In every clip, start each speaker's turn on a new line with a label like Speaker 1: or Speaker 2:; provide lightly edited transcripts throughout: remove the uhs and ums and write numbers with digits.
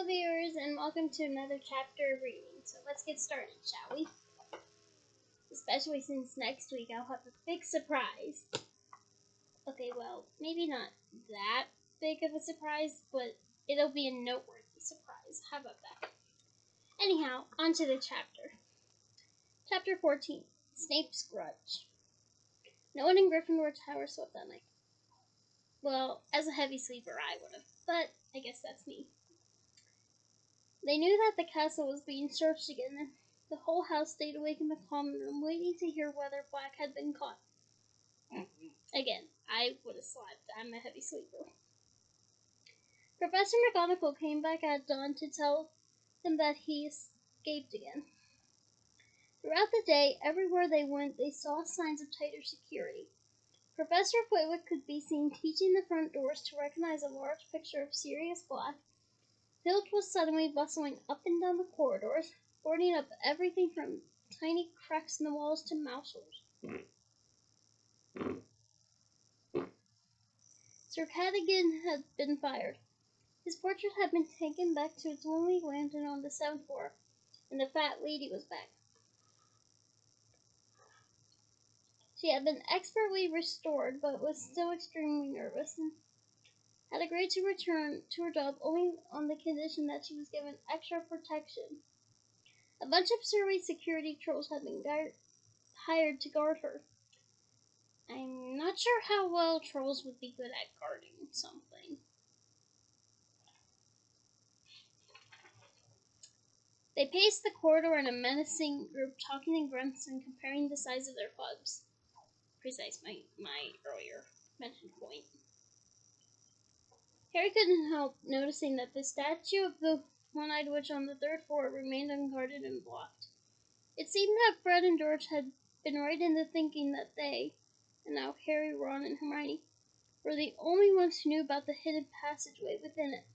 Speaker 1: Hello viewers and welcome to another chapter of reading. So let's get started, shall we? Especially since next week I'll have a big surprise. Okay, well, maybe not that big of a surprise, but it'll be a noteworthy surprise. How about that? Anyhow, on to the chapter. Chapter 14, Snape's Grudge. No one in Gryffindor Tower slept that night. Well, as a heavy sleeper I would have, but I guess that's me. They knew that the castle was being searched again, and the whole house stayed awake in the common room, waiting to hear whether Black had been caught. Again, I would have slept. I'm a heavy sleeper. Professor McGonagall came back at dawn to tell them that he escaped again. Throughout the day, everywhere they went, they saw signs of tighter security. Professor Flitwick could be seen teaching the front doors to recognize a large picture of Sirius Black. Filch was suddenly bustling up and down the corridors, boarding up everything from tiny cracks in the walls to mouse holes. Sir Cadogan had been fired. His portrait had been taken back to its lonely lantern on the 7th floor, and the fat lady was back. She had been expertly restored, but was still extremely nervous, and had agreed to return to her job only on the condition that she was given extra protection. A bunch of survey security trolls had been hired to guard her. I'm not sure how well trolls would be good at guarding something. They paced the corridor in a menacing group, talking in grunts and comparing the size of their clubs. Precise my earlier mentioned point. Harry couldn't help noticing that the statue of the one-eyed witch on the 3rd floor remained unguarded and blocked. It seemed that Fred and George had been right in the thinking that they, and now Harry, Ron, and Hermione, were the only ones who knew about the hidden passageway within it.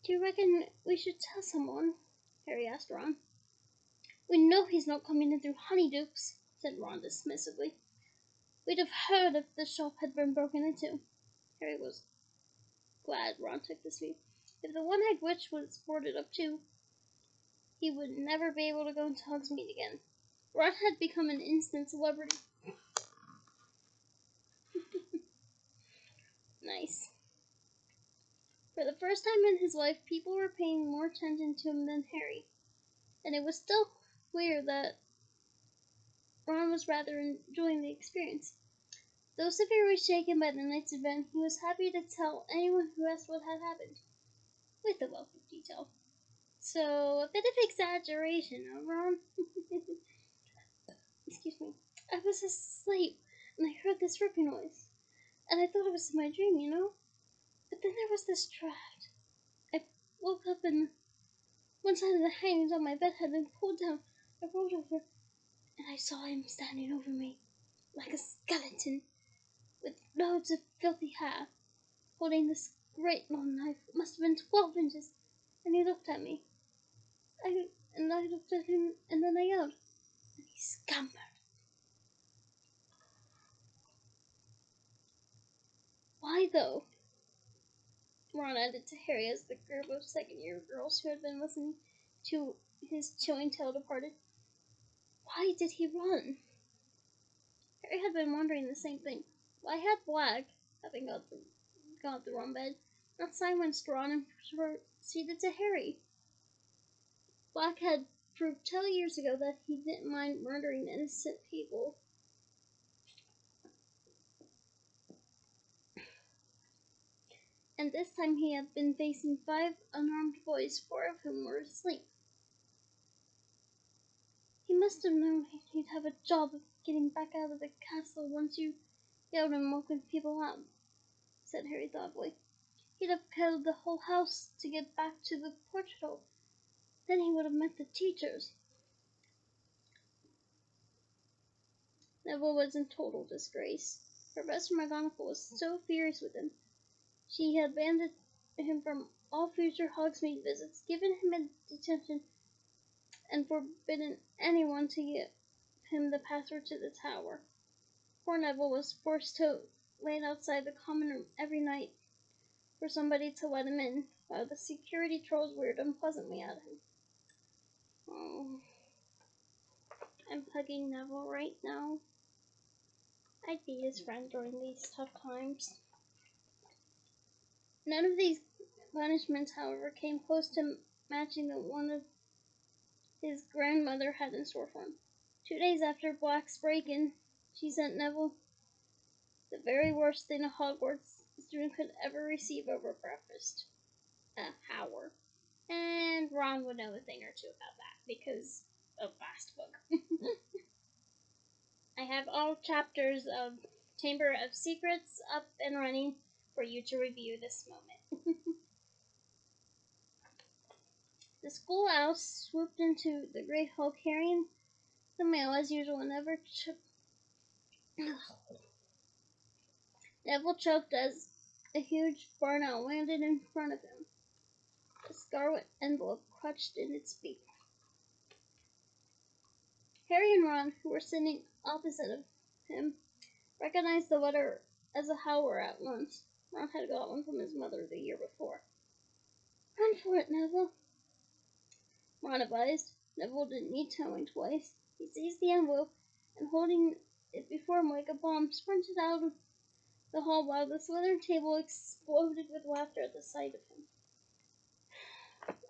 Speaker 1: Do you reckon we should tell someone? Harry asked Ron. We know he's not coming in through Honeydukes, said Ron dismissively. We'd have heard if the shop had been broken into. Harry was glad Ron took this view. If the one-eyed witch was boarded up too, he would never be able to go into Hogsmeade again. Ron had become an instant celebrity. Nice. For the first time in his life, people were paying more attention to him than Harry, and it was still clear that Ron was rather enjoying the experience. Though severely shaken by the night's event, he was happy to tell anyone who asked what had happened, with a wealth of detail. So, a bit of exaggeration, huh, Ron? Excuse me. I was asleep, and I heard this ripping noise, and I thought it was my dream, you know? But then there was this draft. I woke up and one side of the hangings on my bed had been pulled down. I rolled over, and I saw him standing over me, like a skeleton, with loads of filthy hair, holding this great long knife. It must have been 12 inches, and he looked at me. I looked at him, and then I yelled, and he scampered. Why, though? Ron added to Harry as the group of second-year girls who had been listening to his chilling tale departed. Why did he run? Harry had been wondering the same thing. Why had Black, having got the wrong bed, not silenced Ron and proceeded to Harry? Black had proved 2 years ago that he didn't mind murdering innocent people. And this time he had been facing 5 unarmed boys, 4 of whom were asleep. He must have known he'd have a job of getting back out of the castle once you yelled and woken people up, said Harry thoughtfully. He'd have killed the whole house to get back to the portal. Then he would have met the teachers. Neville was in total disgrace. Professor McGonagall was so furious with him. She had banned him from all future Hogsmeade visits, given him a detention, and forbidden anyone to give him the password to the tower. Poor Neville was forced to wait outside the common room every night for somebody to let him in, while the security trolls glared unpleasantly at him. Oh, I'm hugging Neville right now. I'd be his friend during these tough times. None of these punishments, however, came close to matching the one of his grandmother had in store for him. 2 days after Black's break-in, she sent Neville the very worst thing a Hogwarts student could ever receive over breakfast. A hour. And Ron would know a thing or two about that because of last book. I have all chapters of Chamber of Secrets up and running for you to review this moment. The school owl swooped into the great hall carrying the mail as usual and Neville choked as a huge barn owl landed in front of him, a scarlet envelope clutched in its beak. Harry and Ron, who were sitting opposite of him, recognized the letter as a Howler at once. Ron had got one from his mother the year before. "Run for it, Neville," Ron advised. Neville didn't need telling twice. He seized the envelope and, holding it before him like a bomb, sprinted out of the hall while the Slytherin table exploded with laughter at the sight of him.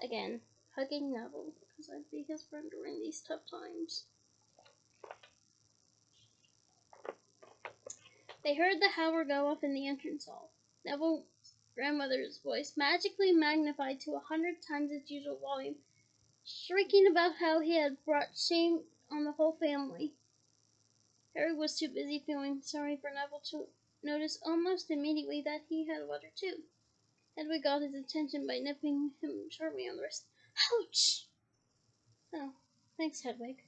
Speaker 1: Again, hugging Neville, because I'd be his friend during these tough times. They heard the Howler go off in the entrance hall. Neville's grandmother's voice, magically magnified to 100 times its usual volume, shrieking about how he had brought shame on the whole family. Harry was too busy feeling sorry for Neville to notice almost immediately that he had a letter too. Hedwig got his attention by nipping him sharply on the wrist. "Ouch!" "Oh, thanks, Hedwig."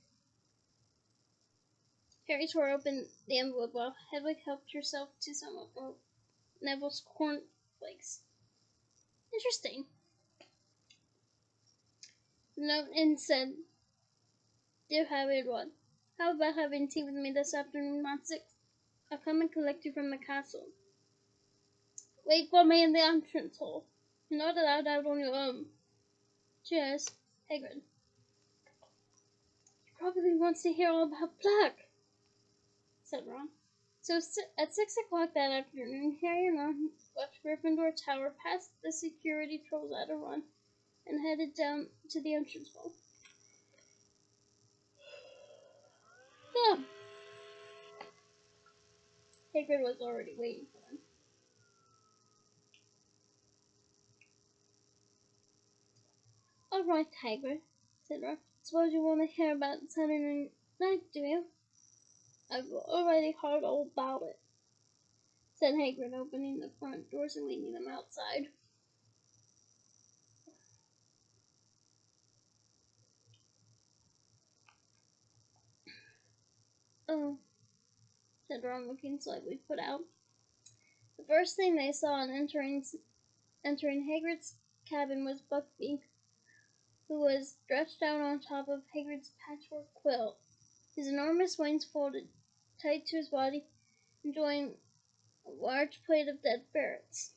Speaker 1: Harry tore open the envelope while Hedwig helped herself to some of Neville's cornflakes. "Interesting." The note in said, "Dear Harry Rod, how about having tea with me this afternoon at 6? I'll come and collect you from the castle. Wait for me in the entrance hall. You're not allowed out on your own. Cheers, Hagrid." "He probably wants to hear all about Black," said Ron. So at 6 o'clock that afternoon, Harry and Ron left Gryffindor Tower, past the security trolls at a run, and headed down to the entrance hall. "Come." Hagrid was already waiting for them. "All right, Hagrid," said Ron. "Suppose you want to hear about Saturday night, do you?" "I've already heard all about it," said Hagrid, opening the front doors and leading them outside. "Oh," said Ron, looking slightly put out. The first thing they saw on entering Hagrid's cabin was Buckbeak, who was stretched out on top of Hagrid's patchwork quilt, his enormous wings folded tight to his body, enjoying a large plate of dead ferrets.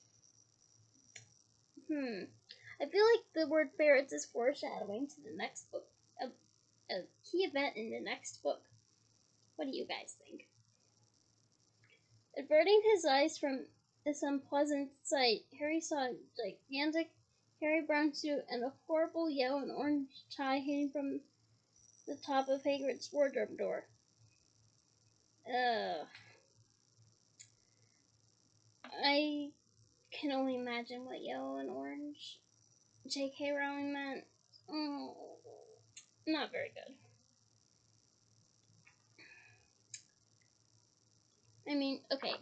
Speaker 1: I feel like the word ferrets is foreshadowing to the next book, a key event in the next book. What do you guys think? Averting his eyes from this unpleasant sight, Harry saw a gigantic, hairy brown suit and a horrible yellow and orange tie hanging from the top of Hagrid's wardrobe door. I can only imagine what yellow and orange J.K. Rowling meant. Not very good. I mean, okay,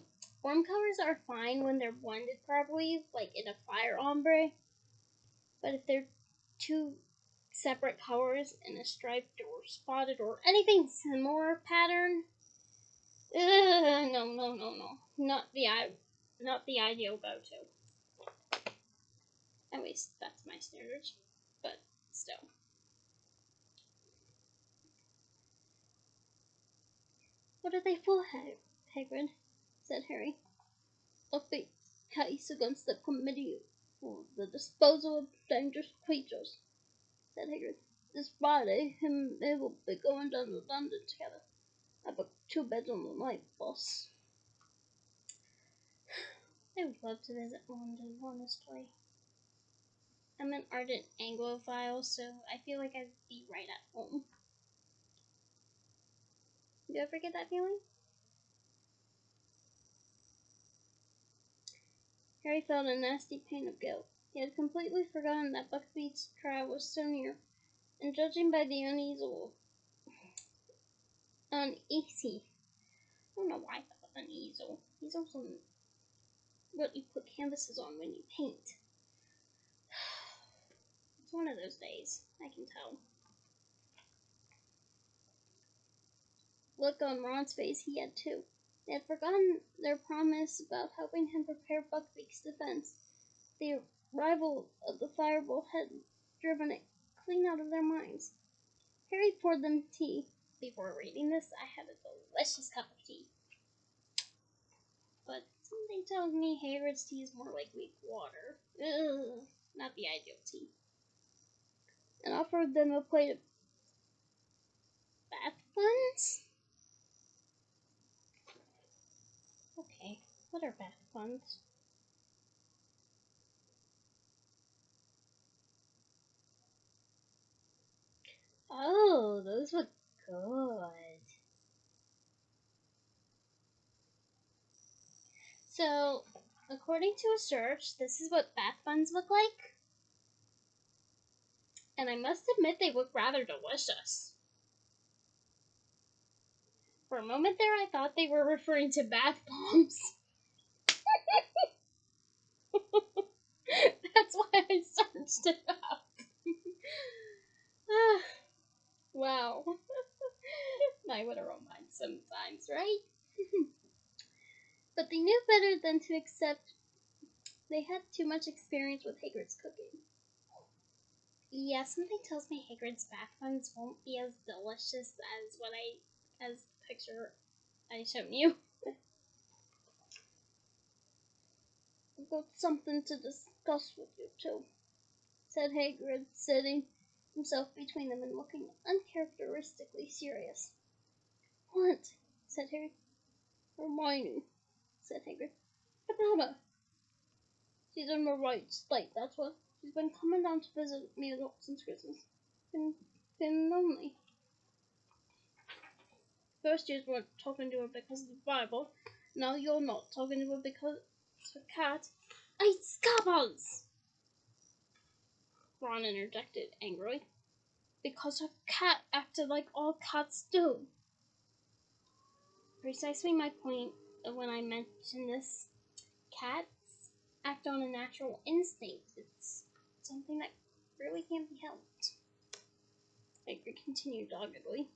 Speaker 1: form colors are fine when they're blended properly, like in a fire ombre. But if they're two separate colors in a striped or spotted or anything similar pattern, no. Not the ideal go-to. At least that's my standards, but still. "What are they for, Hagrid?" said Harry. case against the committee for the disposal of dangerous creatures, said Hagrid. This Friday, him and they will be going down to London together. I booked 2 beds on the night bus. I would love to visit London, honestly. I'm an ardent Anglophile, so I feel like I'd be right at home. Do you ever get that feeling? Harry felt a nasty pain of guilt. He had completely forgotten that Buckbeak's trial was so near, and judging by the uneasy, I don't know why I thought uneasel. He's also what you put canvases on when you paint. It's one of those days, I can tell. Look on Ron's face, he had too. They had forgotten their promise about helping him prepare Buckbeak's defense. The arrival of the fireball had driven it clean out of their minds. Harry poured them tea. Before reading this, I had a delicious cup of tea. But something tells me Hagrid's tea is more like weak water. Ugh, not the ideal tea. And offered them a plate of bath buns? Okay, what are bath buns? Oh, those look good. So, according to a search, this is what bath buns look like. And I must admit they look rather delicious. For a moment there, I thought they were referring to bath bombs. That's why I searched it up. Wow. I would have romantic sometimes, right? But they knew better than to accept they had too much experience with Hagrid's cooking. Yeah, something tells me Hagrid's bath buns won't be as delicious as the picture I showed you. I've got something to discuss with you too, said Hagrid, sitting himself between them and looking uncharacteristically serious. What? Said Harry. Hermione, said Hagrid. About her. She's in the right state, that's what. She's been coming down to visit me a lot since Christmas. Been lonely. First you weren't talking to her because of the Bible. Now you're not talking to her because it's a cat. I scabbards! Ron interjected angrily. Because her cat acted like all cats do. Precisely my point when I mentioned this. Cats act on a natural instinct. It's something that really can't be helped. Hagrid continued doggedly.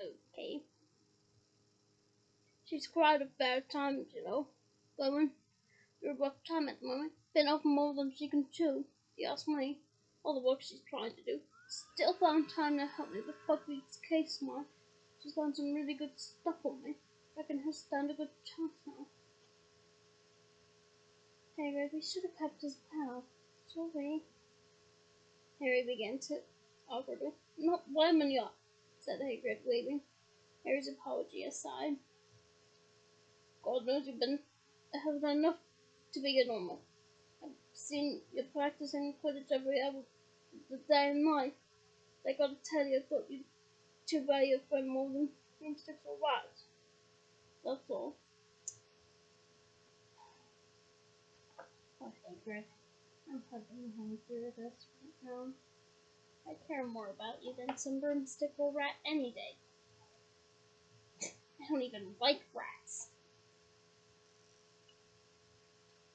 Speaker 1: Okay. She's quite a bad time, you know. Going through a rough time at the moment. Been off more than she can chew. She asked me all the work she's trying to do. Still found time to help me with Buckbeak's case tomorrow. She's done some really good stuff for me. Reckon he'll stand a good chance now. Hagrid, we should have kept his pal. Sorry. Harry began to awkwardly. Not blaming you, said Hagrid, waving Harry's apology aside. God knows you've been having enough to be normal. I've seen you practicing Quidditch every hour of the day and night. I gotta tell you, I thought you'd to value your friend more than broomsticks or rats. That's all. Oh, Hagrid, I'm helping him through this right now. I care more about you than some broomstick or rat any day. I don't even like rats.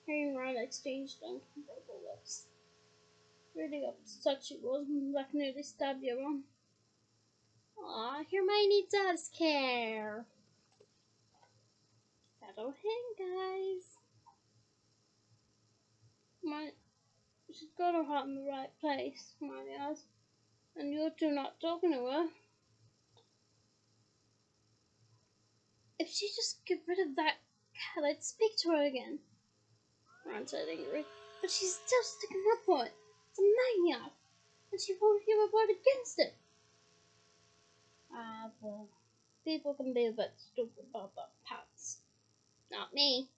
Speaker 1: Harry and Ron exchanged uncomfortable looks. Really upset she was when Black nearly stabbed you, Ron. Aw, Hermione does care. Settle in, guys. She's got her heart in the right place, Hermione has. And you two not talking to her. If she just get rid of that God, let's speak to her again, Ron said angrily. But she's still sticking up for it. It's a maniac, and she won't hear a word against it. Ah, well, people can be a bit stupid about that, Pats. Not me,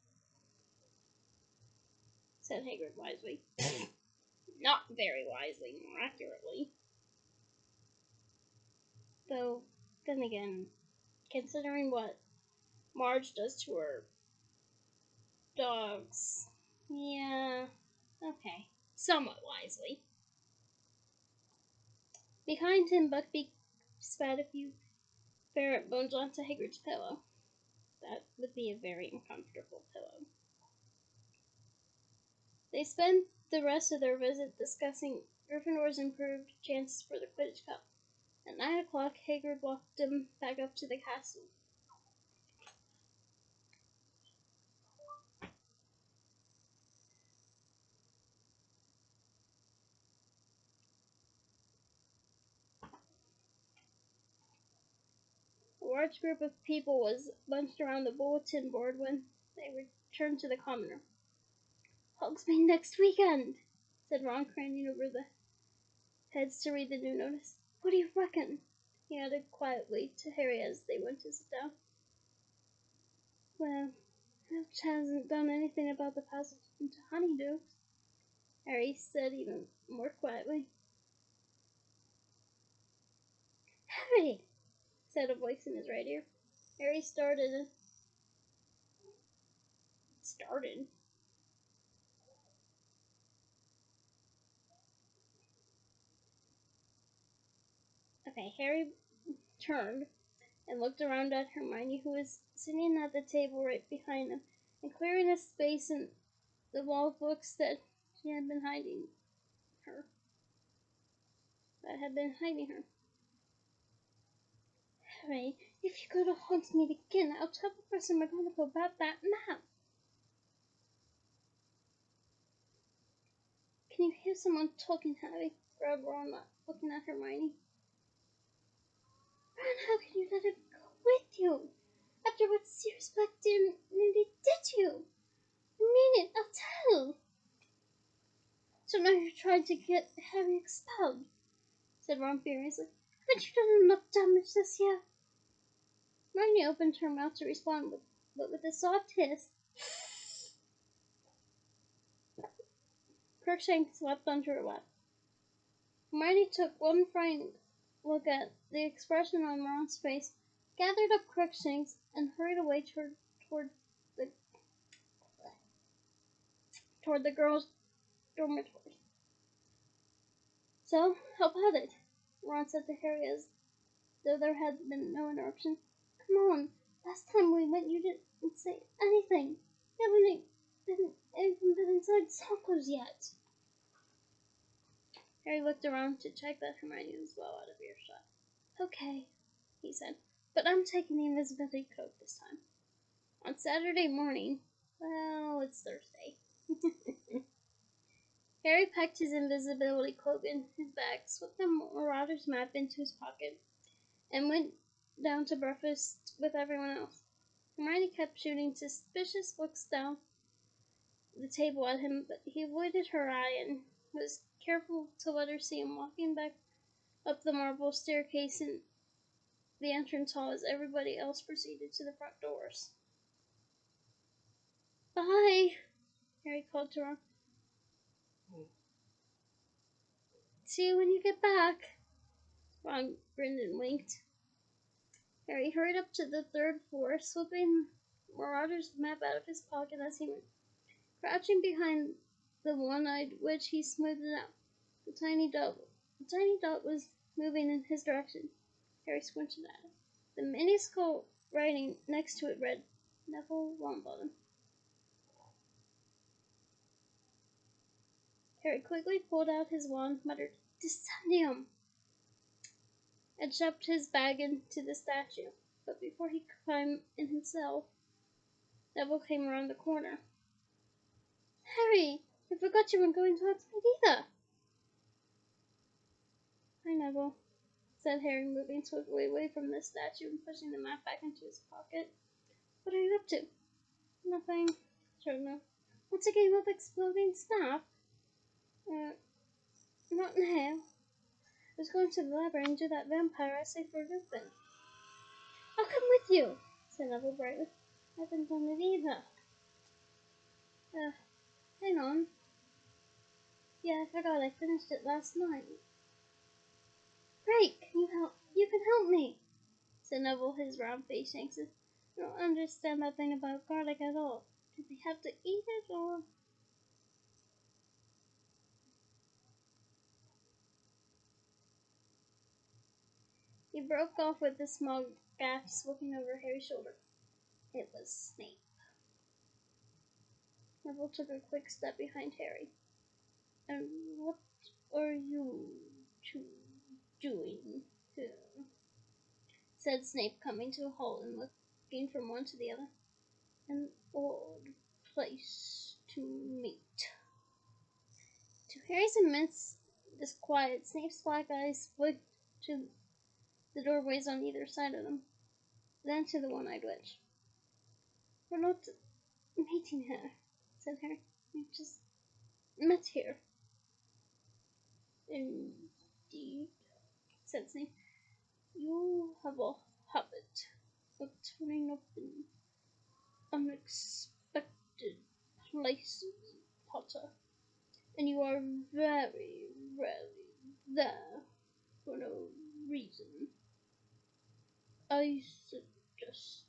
Speaker 1: said Hagrid wisely. Not very wisely, more accurately. Though, then again, considering what Marge does to her dogs, yeah, okay, somewhat wisely. Behind him, Buckbeak spat a few ferret bones onto Hagrid's pillow. That would be a very uncomfortable pillow. They spent the rest of their visit discussing Gryffindor's improved chances for the Quidditch Cup. At 9 o'clock, Hagrid walked them back up to the castle. A large group of people was bunched around the bulletin board when they returned to the common room. Hogsmeade next weekend, said Ron, craning over the heads to read the new notice. What do you reckon? He added quietly to Harry as they went to sit down. Well, Filch hasn't done anything about the passage into Honeydew, Harry said even more quietly. Harry, said a voice in his right ear. Harry started. Okay, Harry turned and looked around at Hermione, who was sitting at the table right behind him, and clearing a space in the wall of books that had been hiding her. Harry, if you go to Hogsmeade again, I'll tell Professor McGonagall about that map. Can you hear someone talking, Harry? Growled Ron, looking at Hermione. Ron, how can you let him go with you? After what Sirius Black did to you? I mean it, I'll tell. So now you're trying to get Harry expelled, said Ron furiously. Haven't you done enough damage this year? Hermione opened her mouth to respond, but with a soft hiss, Crookshanks swept onto her lap. Hermione took one frightened look at the expression on Ron's face, gathered up Crookshanks, and hurried away toward the girls' dormitory. So, how about it? Ron said to Harry as though there had been no interruption. Come on, last time we went you didn't say anything. You haven't even been inside Soccer's yet. Harry looked around to check that Hermione was well out of earshot. Okay, he said, but I'm taking the invisibility cloak this time. On Saturday morning, well, it's Thursday. Harry packed his invisibility cloak in his bag, slipped the Marauder's map into his pocket, and went down to breakfast with everyone else. Hermione kept shooting suspicious looks down the table at him, but he avoided her eye and was careful to let her see him walking back up the marble staircase in the entrance hall as everybody else proceeded to the front doors. Bye, Harry called to Ron. See you when you get back. Ron grinned and winked. Harry hurried up to the third floor, slipping Marauder's map out of his pocket as he went. Crouching behind the one-eyed witch, he smoothed it out. The tiny dot was moving in his direction. Harry squinted at it. The minuscule writing next to it read, Neville Longbottom. Harry quickly pulled out his wand, muttered, Descendium! And shoved his bag into the statue. But before he could climb in himself, Neville came around the corner. Harry, I forgot you weren't going to Hogsmeade either. Hi, Neville, said Harry, moving swiftly away from the statue and pushing the map back into his pocket. What are you up to? Nothing. Sure enough. What's a game of exploding snap? Uh, not now. I was going to the library and do that vampire essay for Lupin. I'll come with you, said Neville brightly. I haven't done it either. Hang on. Yeah, I forgot I finished it last night. Great, you can help me, said Neville, his round face shaking. I don't understand that thing about garlic at all. Do they have to eat it or? He broke off with a small gasp, looking over Harry's shoulder. It was Snape. Neville took a quick step behind Harry. And what are you two doing here? Said Snape, coming to a halt and looking from one to the other. An odd place to meet. To Harry's immense disquiet, Snape's black eyes flicked to the doorways on either side of them, then to the one-eyed witch. We're not meeting here, said Harry. We just met here. Indeed, said Snape. You have a habit of turning up in unexpected places, Potter, and you are very rarely there for no reason. I suggest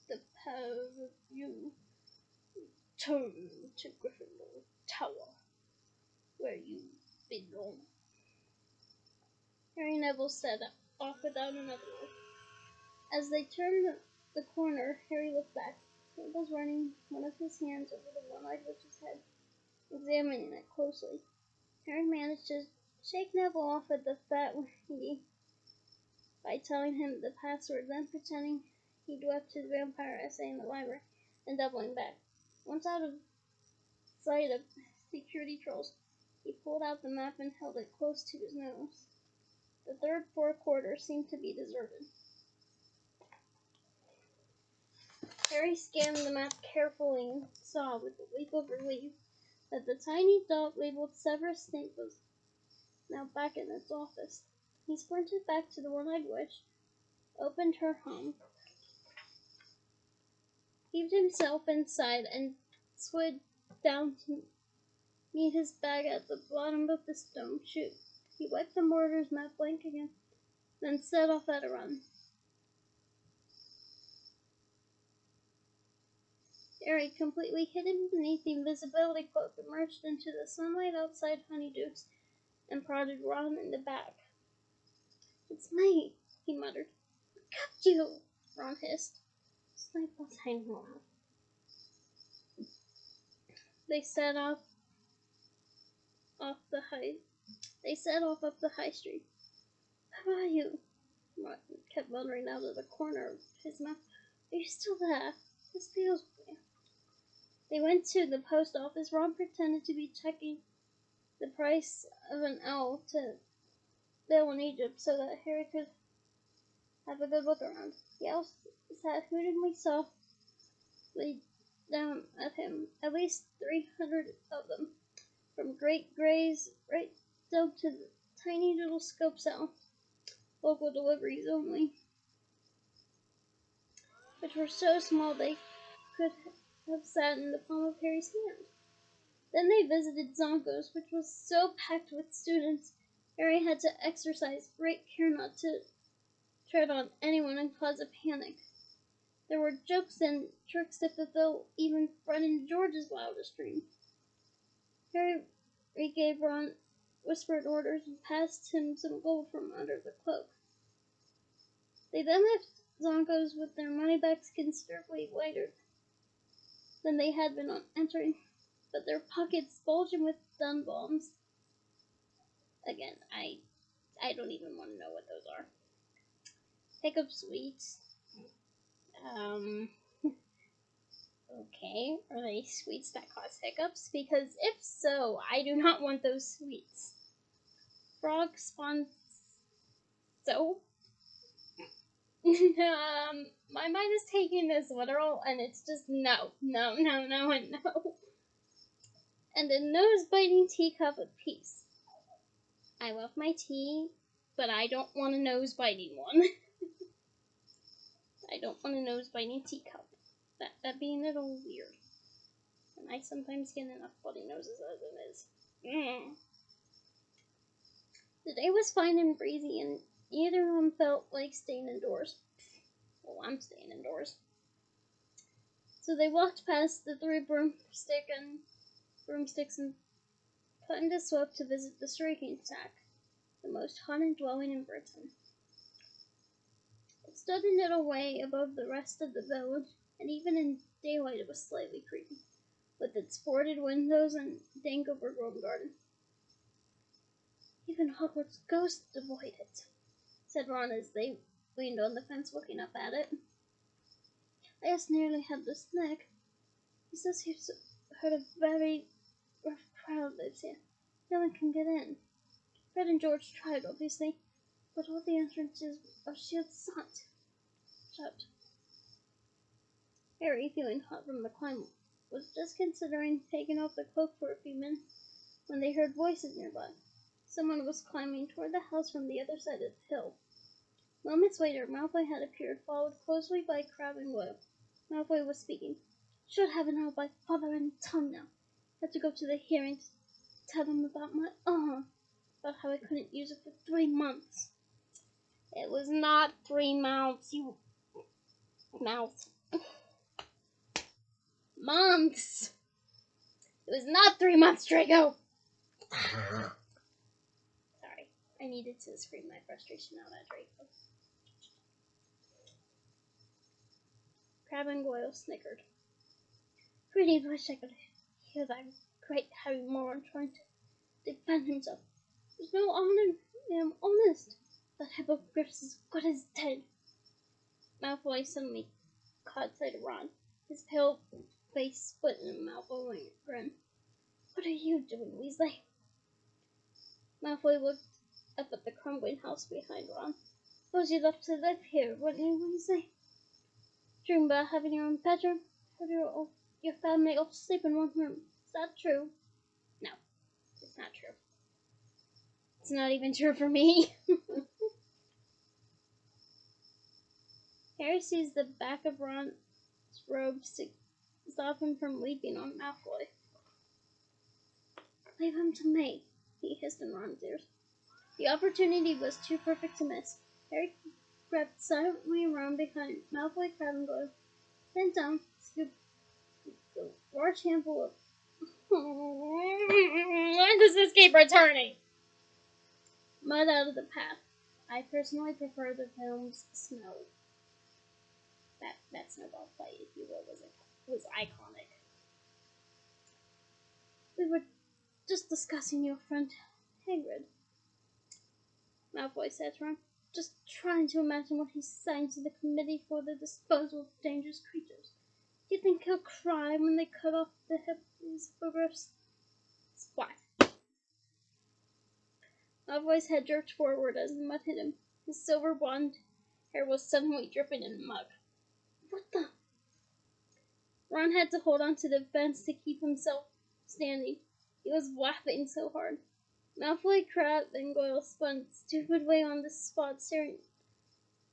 Speaker 1: the pair of you, turn to Gryffindor Tower, where you belong. Harry and Neville set off without another word. As they turned the corner, Harry looked back. Snape was running one of his hands over the one-eyed witch's head, examining it closely. Harry managed to shake Neville off at the fat lady by telling him the password, then pretending he'd left his vampire essay in the library, and doubling back. Once out of sight of security trolls, he pulled out the map and held it close to his nose. The third four quarters seemed to be deserted. Harry scanned the map carefully and saw, with a leap of relief, that the tiny dot labeled Severus Snape was now back in its office. He sprinted back to the one-eyed witch, opened her home, heaved himself inside, and slid down to meet his bag at the bottom of the stone chute. He wiped the mortar's map blank again, then set off at a run. Harry, completely hidden beneath the invisibility cloak, emerged into the sunlight outside Honeydukes and prodded Ron in the back. It's me, he muttered. Got you, Ron hissed. Snape was hanging on. They set off the high. They set off up the high street. How are you? Ron kept muttering out of the corner of his mouth. Are you still there? This feels weird. They went to the post office. Ron pretended to be checking the price of an owl to bill in Egypt so that Harry could have a good look around. The owl sat hootingly softly down at him, at least 300 of them, from great greys right down to the tiny little scope cell, local deliveries only, which were so small they could have sat in the palm of Harry's hand. Then they visited Zonko's, which was so packed with students, Harry had to exercise great care not to tread on anyone and cause a panic. There were jokes and tricks to fulfill even Fred and George's wildest dreams. Harry gave Ron whispered orders and passed him some gold from under the cloak. They then left Zonko's with their money bags considerably lighter than they had been on entering, but their pockets bulging with stun bombs. Again, I don't even want to know what those are. Hiccup sweets. Okay, are they sweets that cause hiccups? Because if so, I do not want those sweets. Frog spawn soap? My mind is taking this literal, and it's just no, no, no, no, and no. And a nose-biting teacup apiece. I love my tea, but I don't want a nose-biting one. I don't want a nose-biting teacup. That'd be a little weird. And I sometimes get enough bloody noses as it is. The day was fine and breezy, and neither of them felt like staying indoors. Well, I'm staying indoors. So they walked past the three broomsticks and climbed a slope to visit the striking stack, the most haunted dwelling in Britain. It stood a little way above the rest of the village, and even in daylight it was slightly creepy, with its boarded windows and dank overgrown garden. Even Hogwarts ghosts avoid it, said Ron as they leaned on the fence looking up at it. I just nearly had the snick. He says he's heard a very rough crowd lives here. No one can get in. Fred and George tried, obviously, but all the entrances are sealed shut. Harry, feeling hot from the climb, was just considering taking off the cloak for a few minutes when they heard voices nearby. Someone was climbing toward the house from the other side of the hill. Moments later, Malfoy had appeared, followed closely by Crabbe and Goyle. Malfoy was speaking. Should have an alibi, father and tongue now. Had to go to the hearing to tell them about my about how I couldn't use it for 3 months. It was not 3 months, you mouth. Months. It was not 3 months, Draco. Sorry, I needed to scream my frustration out at Draco. Crabbe and Goyle snickered. Really wish I could hear that great Harry moron trying to defend himself. There's no honor in him, honest. That hippogriff is good as dead. Malfoy suddenly caught sight of Ron. His pale face split in a Malfoy grin. What are you doing, Weasley? Malfoy looked up at the crumbling house behind Ron. Suppose you'd love to live here, wouldn't you, Weasley? Dream about having your own bedroom, have your family all sleep in one room. Is that true? No, it's not true. It's not even true for me. Harry sees the back of Ron's robe to stop him from leaping on Malfoy. Leave him to me, he hissed in Ron's ears. The opportunity was too perfect to miss. Harry crept silently around behind Malfoy, Crabbe, and Goyle, bent down, scooped a large handful of when does this keep returning? Mud out of the path. I personally prefer the film's snow. That snowball fight, if you will, was iconic. We were just discussing your friend Hagrid, Malfoy said to Ron. Just trying to imagine what he's saying to the committee for the disposal of dangerous creatures. Do you think he'll cry when they cut off his hippogriffs? Splat. Malfoy's head jerked forward as the mud hit him. His silver blonde hair was suddenly dripping in mud. What the? Ron had to hold onto the fence to keep himself standing. He was laughing so hard. Malfoy, Crabbe, and Goyle spun stupidly on the spot, staring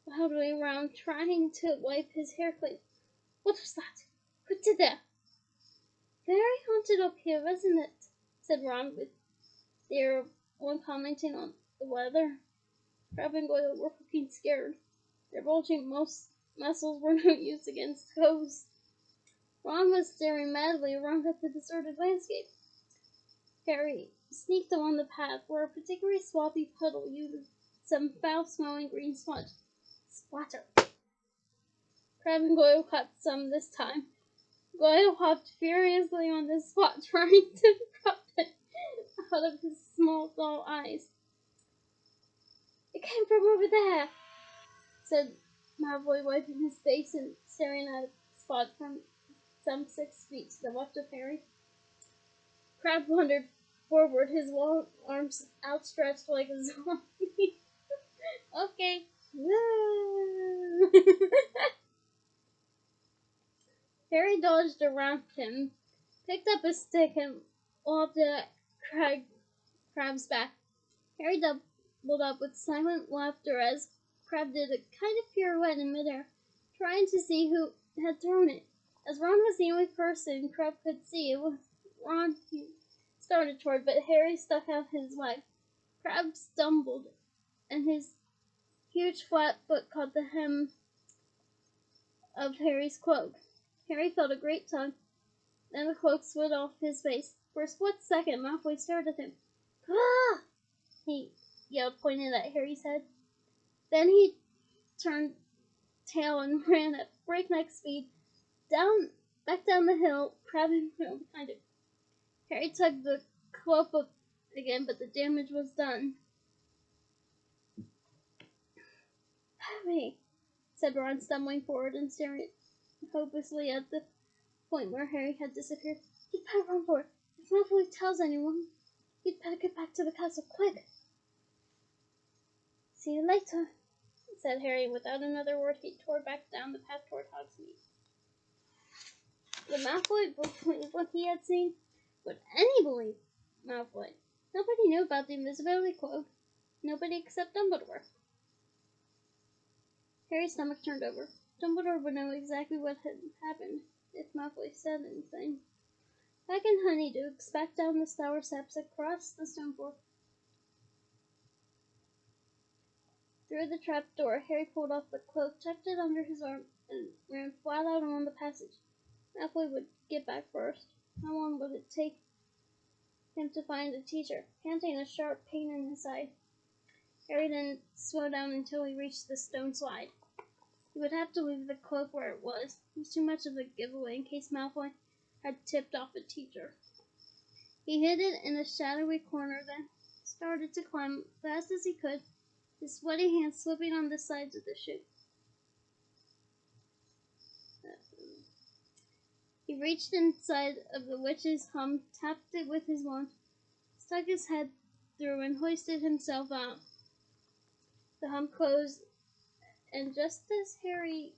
Speaker 1: wildly around, trying to wipe his hair clean. What was that? Who did that? Very haunted up here, isn't it? Said Ron with the air of one commenting on the weather. Crabbe and Goyle were looking scared. Their bulging muscles were no use against ghosts. Ron was staring madly around at the deserted landscape. Harry sneaked along the path where a particularly swampy puddle yielded some foul-smelling green smudge. Splatter. Crabbe and Goyle caught some this time. Goyle hopped furiously on the spot, trying to crop it out of his small, dull eyes. It came from over there, said Malfoy, wiping his face and staring at a spot from some 6 feet to the left of Harry. Crabbe wandered forward, his long arms outstretched like a zombie. Okay. Harry dodged around him, picked up a stick, and lobbed it at Crabbe's back. Harry doubled up with silent laughter as Crabbe did a kind of pirouette in midair, trying to see who had thrown it. As Ron was the only person Crabbe could see, it was Ron he started toward, but Harry stuck out his leg. Crabbe stumbled, and his huge flat foot caught the hem of Harry's cloak. Harry felt a great tug, then the cloak slid off his face. For a split second, Malfoy stared at him. Ah! He yelled, pointing at Harry's head. Then he turned tail and ran at breakneck speed back down the hill, Crabbe behind him. Harry tugged the cloak up again, but the damage was done. "Harry," said Ron, stumbling forward and staring hopelessly at the point where Harry had disappeared. "You'd better run for it. If Malfoy tells anyone, you'd better get back to the castle, quick." "See you later," said Harry. Without another word, he tore back down the path toward Hogsmeade. Would Malfoy believe what he had seen? Would any believe Malfoy? Nobody knew about the invisibility cloak. Nobody except Dumbledore. Harry's stomach turned over. Dumbledore would know exactly what had happened if Malfoy said anything. Back in Honeydukes, back down the tower steps, across the stone floor, through the trap door, Harry pulled off the cloak, tucked it under his arm, and ran flat out along the passage. Malfoy would get back first. How long would it take him to find the teacher? Panting a sharp pain in his side, Harry didn't slow down until he reached the stone slide. He would have to leave the cloak where it was. It was too much of a giveaway in case Malfoy had tipped off a teacher. He hid it in a shadowy corner, then started to climb fast as he could, his sweaty hands slipping on the sides of the chute. He reached inside of the witch's hum, tapped it with his wand, stuck his head through, and hoisted himself out. The hum closed, and just as Harry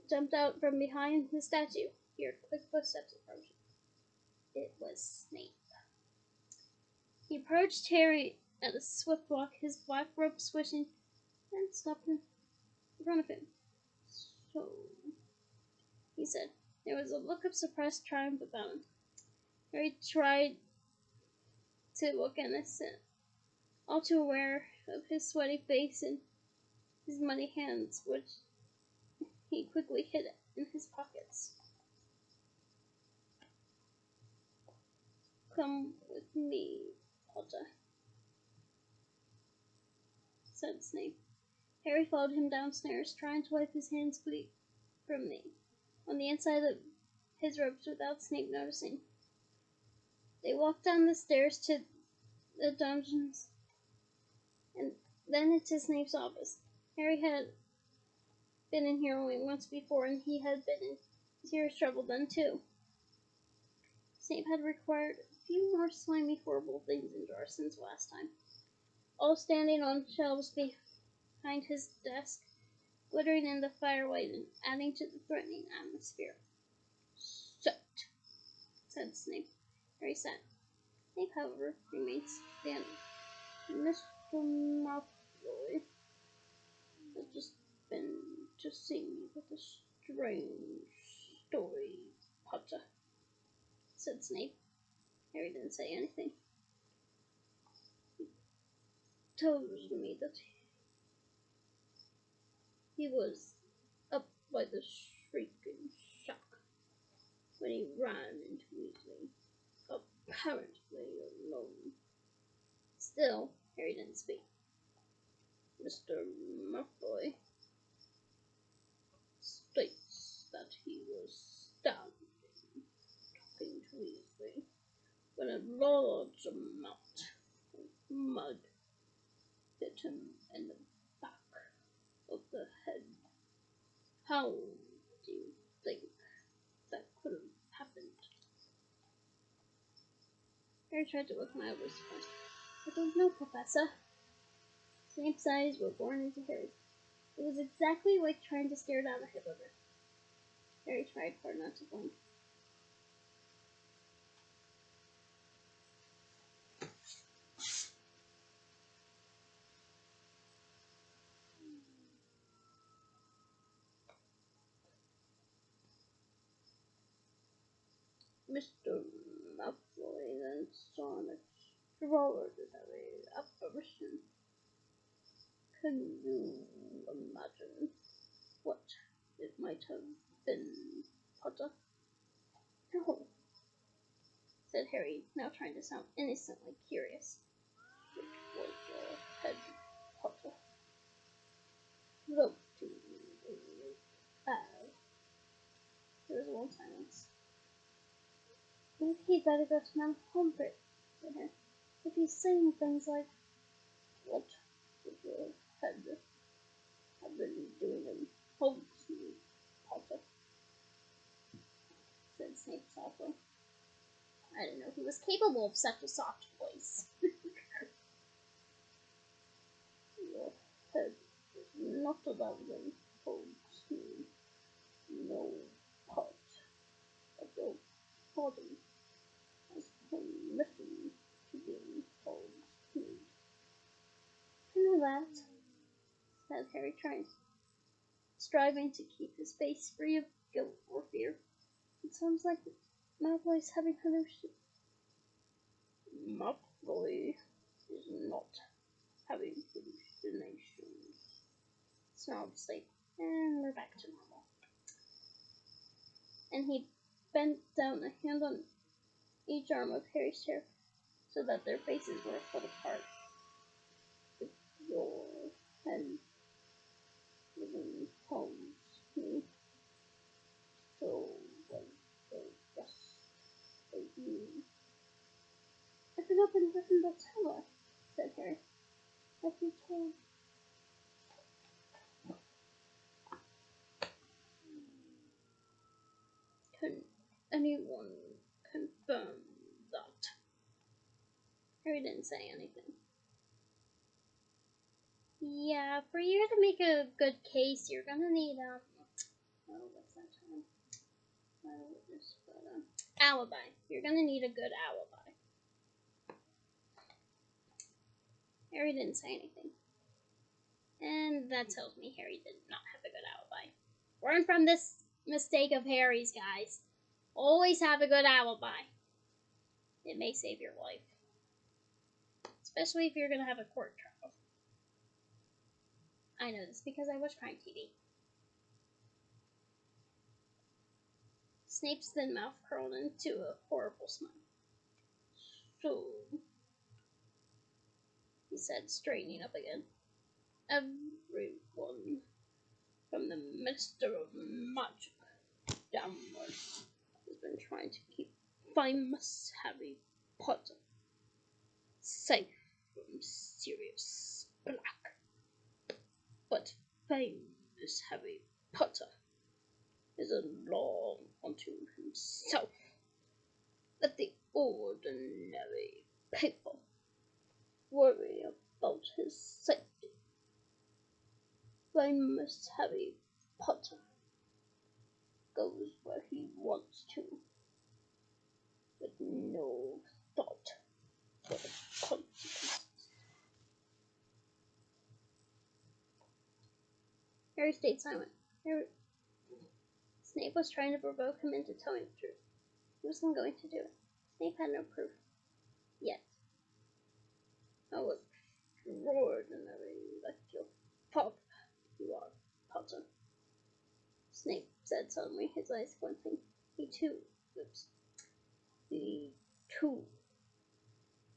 Speaker 1: jumped out from behind the statue, he heard quick footsteps approaching. It was Snape. He approached Harry at a swift walk, his black robe swishing, and stopped in front of him. "So," he said. There was a look of suppressed triumph about him. Harry tried to look innocent, all too aware of his sweaty face and his muddy hands, which he quickly hid in his pockets. "Come with me, Potter," said Snape. Harry followed him downstairs, trying to wipe his hands clean on the inside of his robes without Snape noticing. They walked down the stairs to the dungeons and then into Snape's office. Harry had been in here only once before, and he had been in serious trouble then too. Snape had required a few more slimy, horrible things in jars since last time, all standing on shelves behind his desk, glittering in the firelight and adding to the threatening atmosphere. "Shut," said Snape. Harry sat. Snape, however, remained standing. "Mr. Malfoy has just been to see me with a strange story, Potter," said Snape. Harry didn't say anything. "He tells me that he was up by the shrieking shock when he ran into Weasley, apparently alone." Still, Harry didn't speak. "Mr. Malfoy states that he was standing, talking to Weasley, when a large amount of mud hit him in the back of the head. How do you think that could have happened?" Harry tried to look mildly surprised. "I don't know, Professor," Snape's eyes were born into Harry's. It was exactly like trying to stare down a hippogriff. Harry tried hard not to blink. Mr. Malfoy then saw an extraordinary apparition. Can you imagine what it might have been, Potter? No, said Harry, now trying to sound innocently curious. It was your head, Potter. Floating in the air. There was a long silence. Maybe he'd better go to Mount Humbert, said Harry. If he's saying things like, what would your head have been doing in Hogsmeade, Potter? Said Snape softly. I didn't know he was capable of such a soft voice. Your head is not allowed in Hogsmeade. No part of your body has permission to be in Hogsmeade. I know that, said Harry, striving to keep his face free of guilt or fear. It sounds like Malfoy's having hallucinations. Malfoy is not having hallucinations, snarled Snape, and we're back to normal. And he bent down a hand on each arm of Harry's chair so that their faces were a foot apart. If your head was in Hogsmeade, so was the rest of you. I could open Gryffindor Tower, said Harry. Like you told. Can anyone confirm that? Harry didn't say anything. Yeah, for you to make a good case, you're gonna need, what's that term? Witness, but, alibi. You're gonna need a good alibi. Harry didn't say anything. And that tells me Harry did not have a good alibi. Learn from this mistake of Harry's, guys. Always have a good alibi. It may save your life. Especially if you're gonna have a court trial. I know this because I watch crime TV. Snape's thin mouth curled into a horrible smile. So, he said, straightening up again. Everyone from the Minister of Magic downwards has been trying to keep famous Harry Potter safe from Sirius Black. But famous Harry Potter is a law unto himself. Let the ordinary people worry about his safety. Famous Harry Potter goes where he wants to, with no thought for the consequences. Harry stayed silent. Snape was trying to provoke him into telling the truth. He wasn't going to do it. Snape had no proof. Yet. How extraordinary like your father you are, Potter. Snape said suddenly, his eyes glinting. He too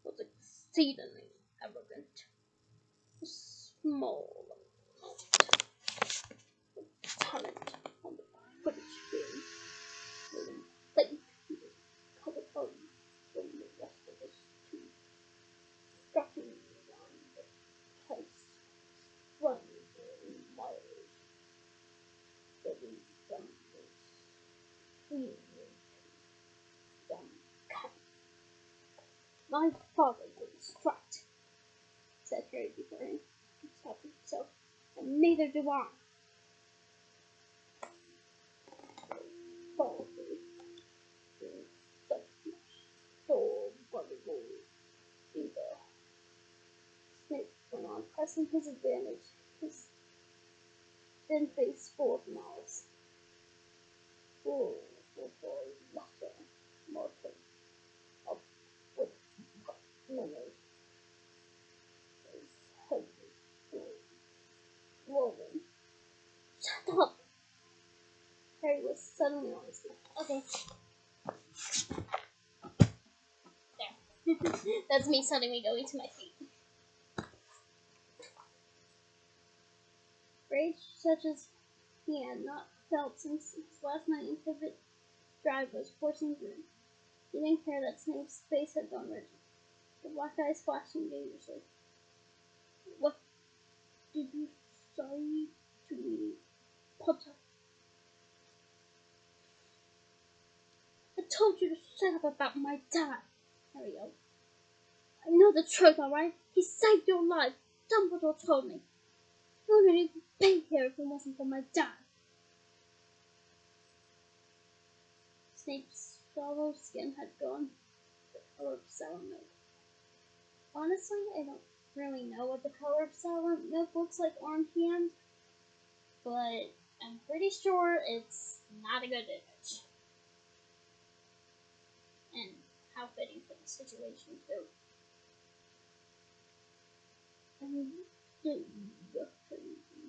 Speaker 1: was exceedingly arrogant. A small amount of talent on the Quidditch field made him think he was covered up from the rest of us too. Strutting around the place, running in miles, getting jumpers, cleaning dumb cat. My father was distracted, said Harry before him. So, and neither do I. Oh, so valuable either. Snape went on, pressing his advantage, his thin face full of malice. Oh, nothing, Martin, up with manners, his head rolling. Shut up! Harry was suddenly on his feet. Okay, there. That's me suddenly going to my feet. Rage such as he had not felt since his last night in Pivot Drive was coursing through. He didn't care that Snape's face had gone red. The black eyes flashing dangerously. What did you say to me, Potter? I told you to shut up about my dad, Harry yelled. I know the truth, alright? He saved your life. Dumbledore told me. You wouldn't even be here if it wasn't for my dad. Snape's sallow skin had gone the color of sour milk. Honestly, I don't really know what the color of sour milk looks like on hand, but I'm pretty sure it's not a good image. And how fitting for the situation, too. And the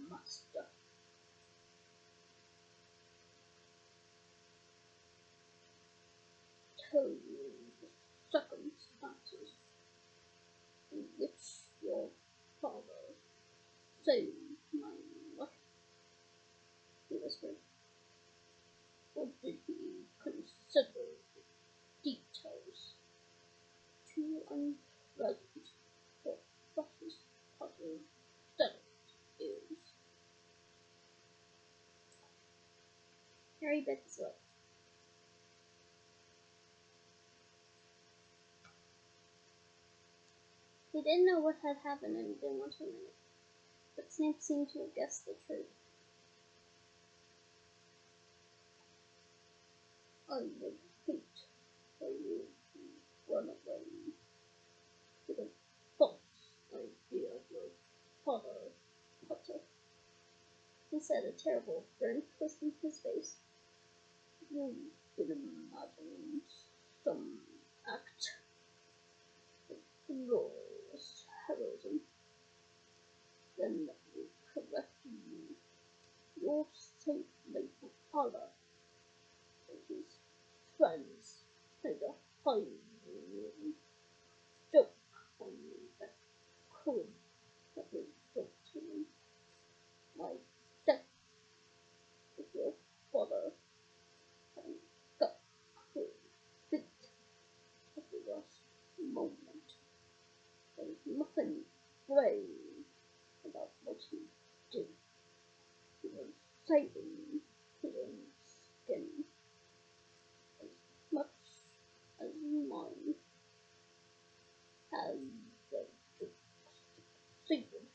Speaker 1: master. Tell you the circumstances in which your father saved my life, he whispered. Or did he consider the details too unpleasant for Professor Potter studied is? Harry bit his lip. He didn't know what had happened and didn't want to admit it, but Snape seemed to have guessed the truth. I would hate for you to run away with a false idea of your father, Potter. He said, a terrible grin twisting his face. You did imagine some act of glorious heroism. Then let me correct you. Your saint late father and his friends played a fine joke on you that could have resulted in my death if your father hadn't got cold feet at the last moment. There was nothing brave about what he did. He was saving his own skin as much as mine has the succeeded.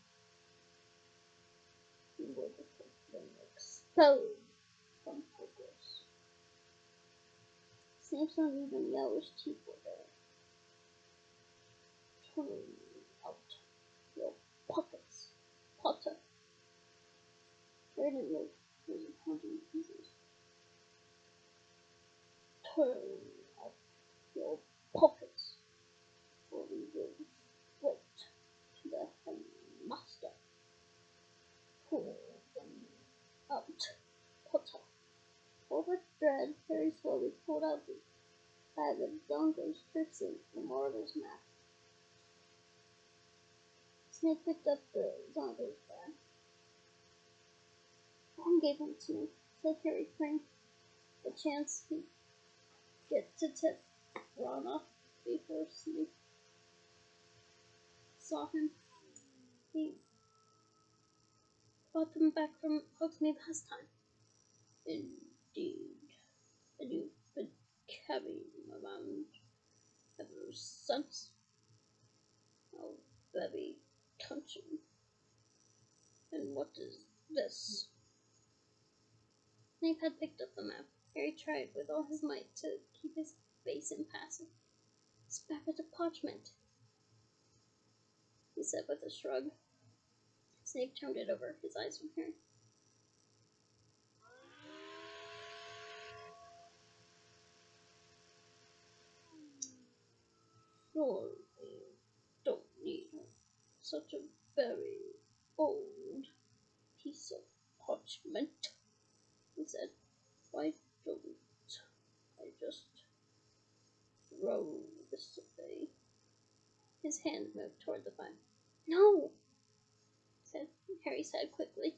Speaker 1: He would have been expelled from Hogwarts. Snape's uneven yellowish teeth were there. Turn out your pockets, Potter. Harry didn't know he was in haunting pieces. Turn out your pockets, or we will straight to the headmaster. Pull them out, Potter. Full with dread, Harry slowly pulled out the bag of Dongo's tricks and Mortal's map. Snape picked up the Zongo's bag. Ron gave him to me, said Harry, praying the chance he'd get to tip Ron off before Snape saw him. He brought them back from Hogsmeade last time. Indeed. And you've been carrying them around ever since. How very touching. And what is this? Snape had picked up the map. Harry tried with all his might to keep his face impassive. "Scrap of parchment," he said with a shrug. Snape turned it over, his eyes from Harry. "Surely you don't need such a very old piece of parchment," he said. "Why don't I just throw this away?" His hand moved toward the fire. "No," Harry said quickly.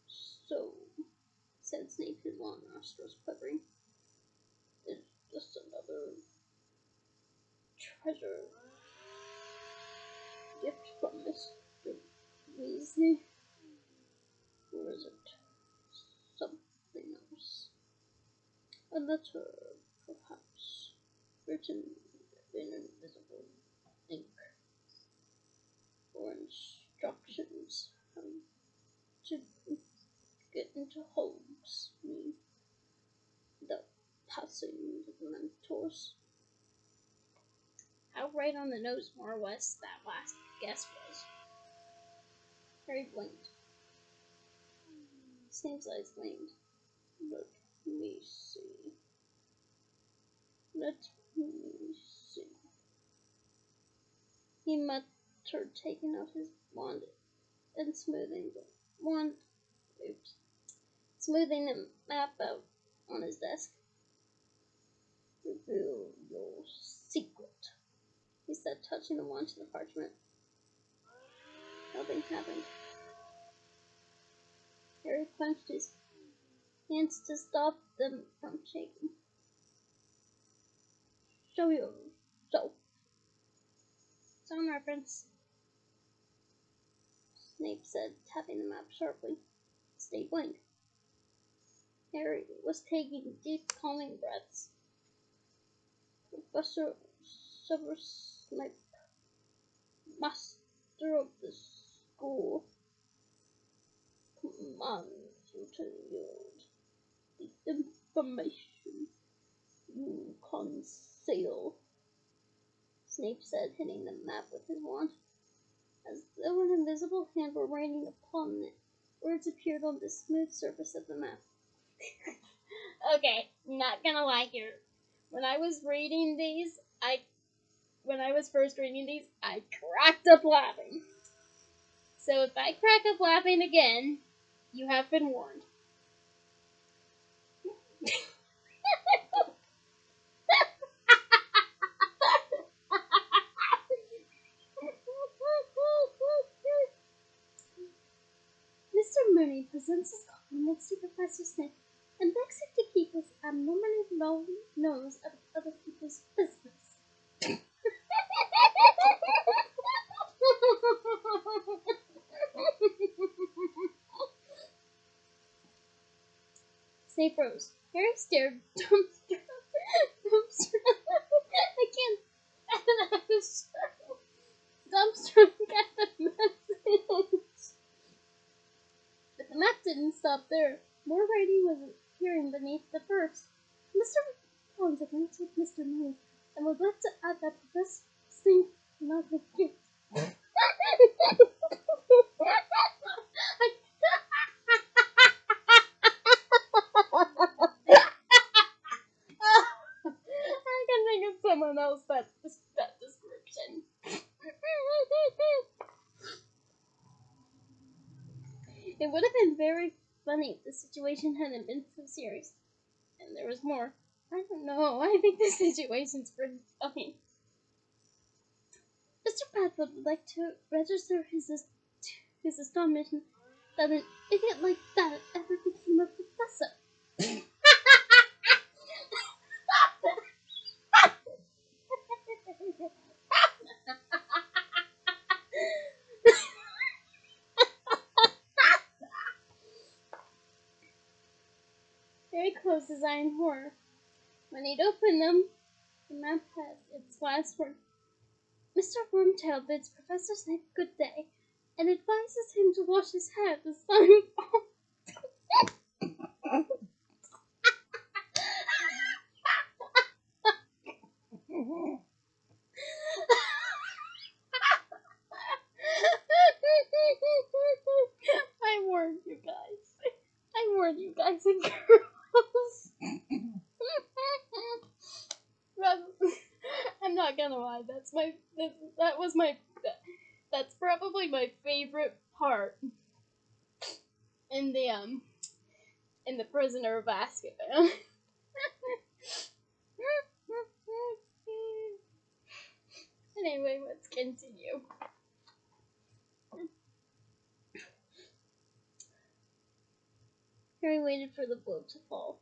Speaker 1: "So," said Snape, his long nostrils quivering, "is this another treasure gift from Mr. Weasley? Or is it something else? A letter, perhaps, written in invisible ink, or instructions how to get into Hogsmeade without passing the mentors." How right on the nose, more or less, that last guess was. Harry blinked. Snape's eyes gleamed. "Let me see. Let me see." He muttered, taking out his wand and smoothing the map out on his desk. "Reveal your secret," he said, touching the wand to the parchment. Nothing happened. Harry clenched his hands to stop them from shaking. "Show yourself." "Some reference," Snape said, tapping the map sharply. Snape blinked. Harry was taking deep, calming breaths. "Professor Severus Snape, master of the school, commands you to yield the information you conceal," Snape said, hitting the map with his wand. As though an invisible hand were raining upon it, words appeared on the smooth surface of the map. Okay, not gonna lie here. When I was first reading these, I cracked up laughing. So if I crack up laughing again, you have been warned. Mr. Mooney presents his compliments to Professor Snape and begs him to keep his abnormally long nose out of other people's business. Snape rose. Harry stared dumbstruck. I can't. I was dumbstruck at the message. But the map didn't stop there. More writing was appearing beneath the first. Mr. Holmes agrees with Mr. Mooney and would like to add that Professor Snape not a gift. I can think of someone else that description. It would have been very funny if the situation hadn't been so serious. And there was more. I don't know. I think the situation's pretty funny. Mr. Bradford would like to register his astonishment that an idiot like that ever became a professor. Harry closed his eye in horror. When he'd opened them, the map had its last word. "Mr. Wormtail bids Professor Snape good day and advises him to wash his hair at the sun. I warned you guys. I warned you guys and girls. I'm not gonna lie. That's probably my favorite part in the Prisoner of Azkaban. Anyway, let's continue. Harry waited for the blow to fall.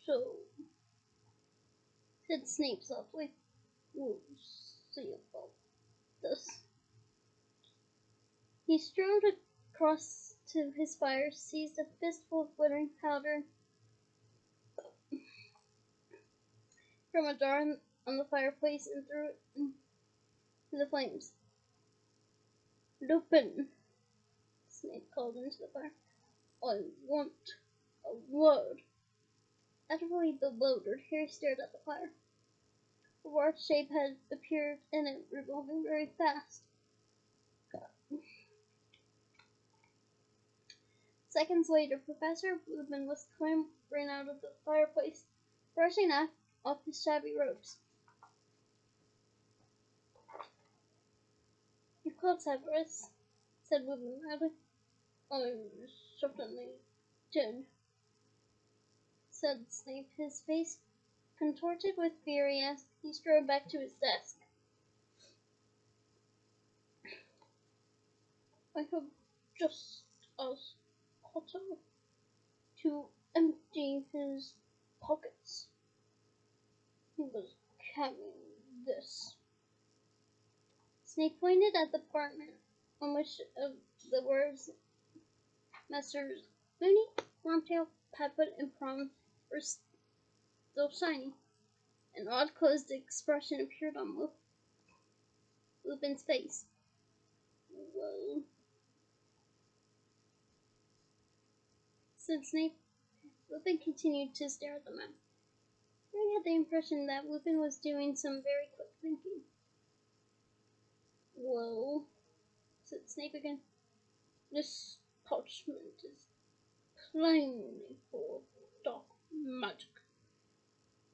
Speaker 1: So, said Snape softly, we'll see about this. He strode across to his fire, seized a fistful of glittering powder from a jar on the fireplace and threw it into the flames. Lupin, Snape called into the fire. I want a word. Utterly bewildered, Harry stared at the fire. A large shape had appeared in it, revolving very fast. Seconds later, Professor Lupin was clambering out of the fireplace, brushing off his shabby robes. You called Severus, said Lupin loudly. I certainly did, said Snape, his face contorted with fury as he strode back to his desk. I have just asked Potter to empty his pockets. He was carrying this. Snape pointed at the apartment on which the words Messrs. Mooney, Wormtail, Padfoot, and Prom were still shining. An odd closed expression appeared on Lupin's face. Well, said Snape. Lupin continued to stare at the man. Harry had the impression that Lupin was doing some very quick thinking. Well, said Snape again, this parchment is plainly full of dark magic.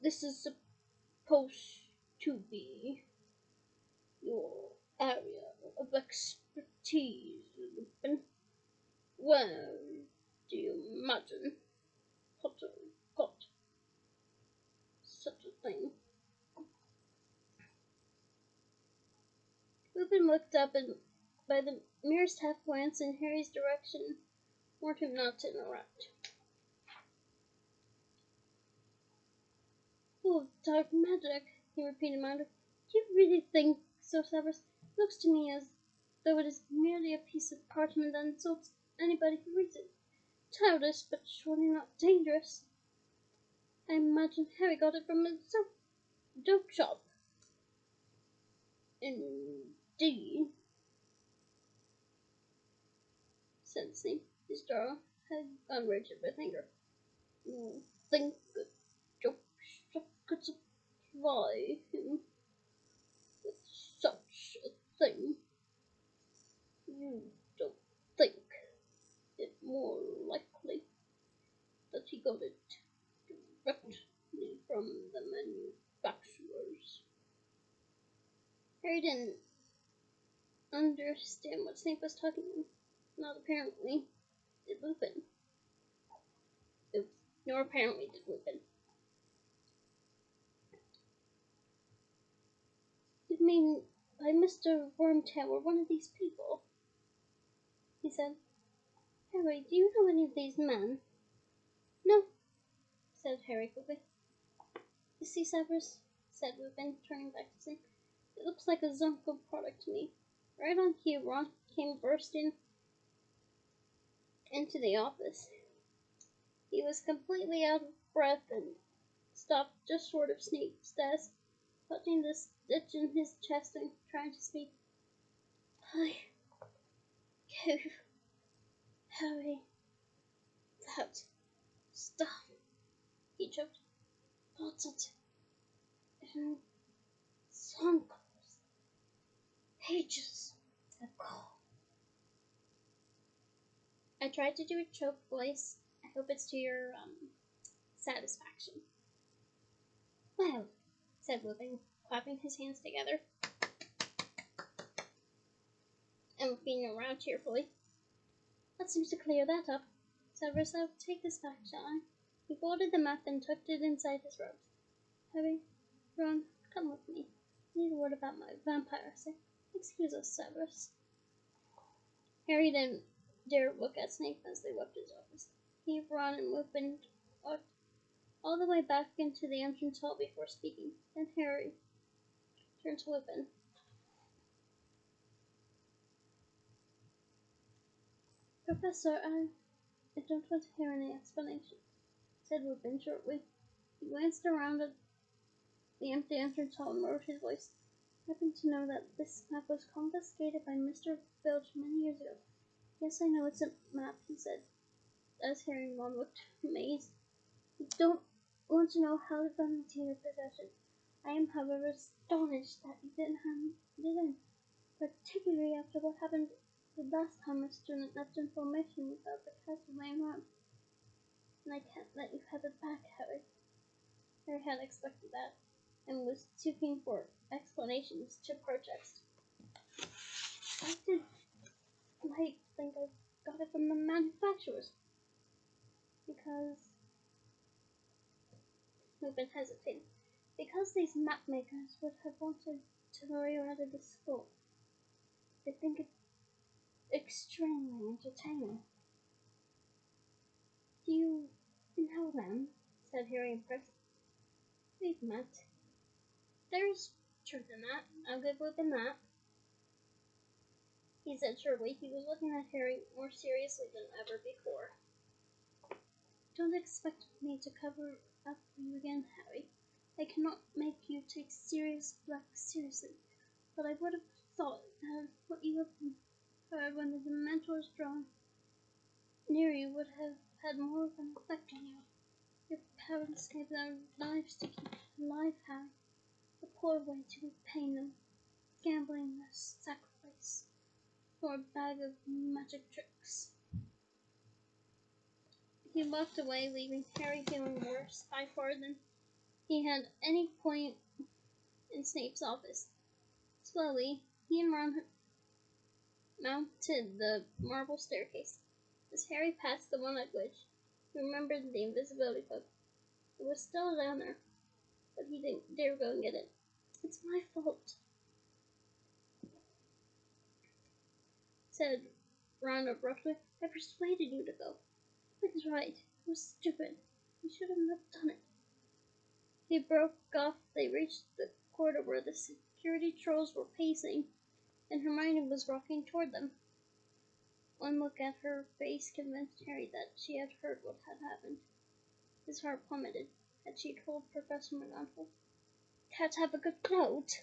Speaker 1: This is supposed to be your area of expertise, Lupin. Where do you imagine Potter got such a thing? Lupin looked up and, by the merest half glance in Harry's direction, warned him not to interrupt. Full of dark magic, he repeated mildly. Do you really think so, Severus? It looks to me as though it is merely a piece of parchment that insults anybody who reads it. Childish, but surely not dangerous. I imagine Harry got it from a dope shop. Indeed, said Snape, his jaw had gone rigid with anger. You think a dope shop could supply him with such a thing? You don't think it more likely that he got it directly from the manufacturers? Harry didn't understand what Snape was talking about. Not apparently did Lupin. Nor apparently did Lupin. You mean by Mr. Wormtail or one of these people? He said. Harry, do you know any of these men? No, said Harry quickly. You see, Severus, said Lupin, turning back to Snape. It looks like a Zonko product to me. Right on cue, Ron came bursting into the office. He was completely out of breath and stopped just short of Snape's desk, clutching the stitch in his chest and trying to speak. I gave Harry that stuff. He choked. Lots of in some pages ago. I tried to do a choke voice. I hope it's to your satisfaction. Well, said Lupin, clapping his hands together and looking around cheerfully. That seems to clear that up. Severus, I'll take this back, shall I? He folded them up and tucked it inside his robes. Harry, Ron, come with me. I need a word about my vampire essay. Excuse us, Severus. Harry didn't dare look at Snape as they left his office. He, Ron, and Lupin walked all the way back into the entrance hall before speaking. Then Harry turned to Lupin. Professor, I don't want to hear any explanation, said Lupin shortly. He glanced around at the empty entrance hall and lowered his voice. I happen to know that this map was confiscated by Mr. Filch many years ago. Yes, I know it's a map, he said, as Harry and Ron looked amazed. I don't want to know how it got into your possession. I am, however, astonished that you didn't, particularly after what happened the last time a student left information about the castle laying around. And I can't let you have it back, Harry. Harry had expected that, and was too keen for explanations to protest. I think I got it from the manufacturers. Because Lupin hesitated. Because these map makers would have wanted to lure you out of the school. They think it extremely entertaining. Do you know them? Said Harry impressed. We've met. There's truth in that. I'll give Lupin that. He said shortly. He was looking at Harry more seriously than ever before. Don't expect me to cover up for you again, Harry. I cannot make you take Sirius Black seriously, but I would have thought that what you have heard when the Dementors drawn near you would have had more of an effect on you. Your parents gave their lives to keep you alive, Harry. A poor way to repay them. Gambling as sacrifice for a bag of magic tricks. He walked away, leaving Harry feeling worse by far than he had any point in Snape's office. Slowly, he and Ron mounted the marble staircase. As Harry passed the one at which he remembered the invisibility cloak. It was still down there, but he didn't dare go and get it. It's my fault, said Ron abruptly. I persuaded you to go. I was right. It was stupid. You shouldn't have done it. He broke off. They reached the corridor where the security trolls were pacing, and Hermione was walking toward them. One look at her face convinced Harry that she had heard what had happened. His heart plummeted. Had she told Professor McGonagall? Can't have a good note,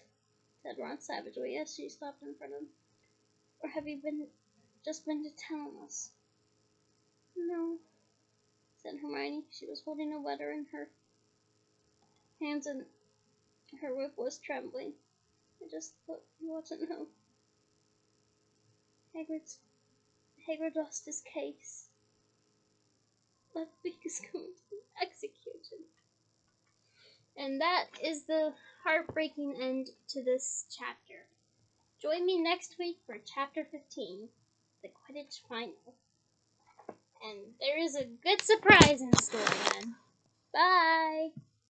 Speaker 1: said Ron savagely as she stopped in front of him. Or have you just been to telling us? No, said Hermione. She was holding a letter in her hands and her whip was trembling. I just thought you ought to know. Hagrid lost his case. That week is going to be executed. And that is the heartbreaking end to this chapter. Join me next week for chapter 15, the Quidditch Final. And there is a good surprise in store then. Bye!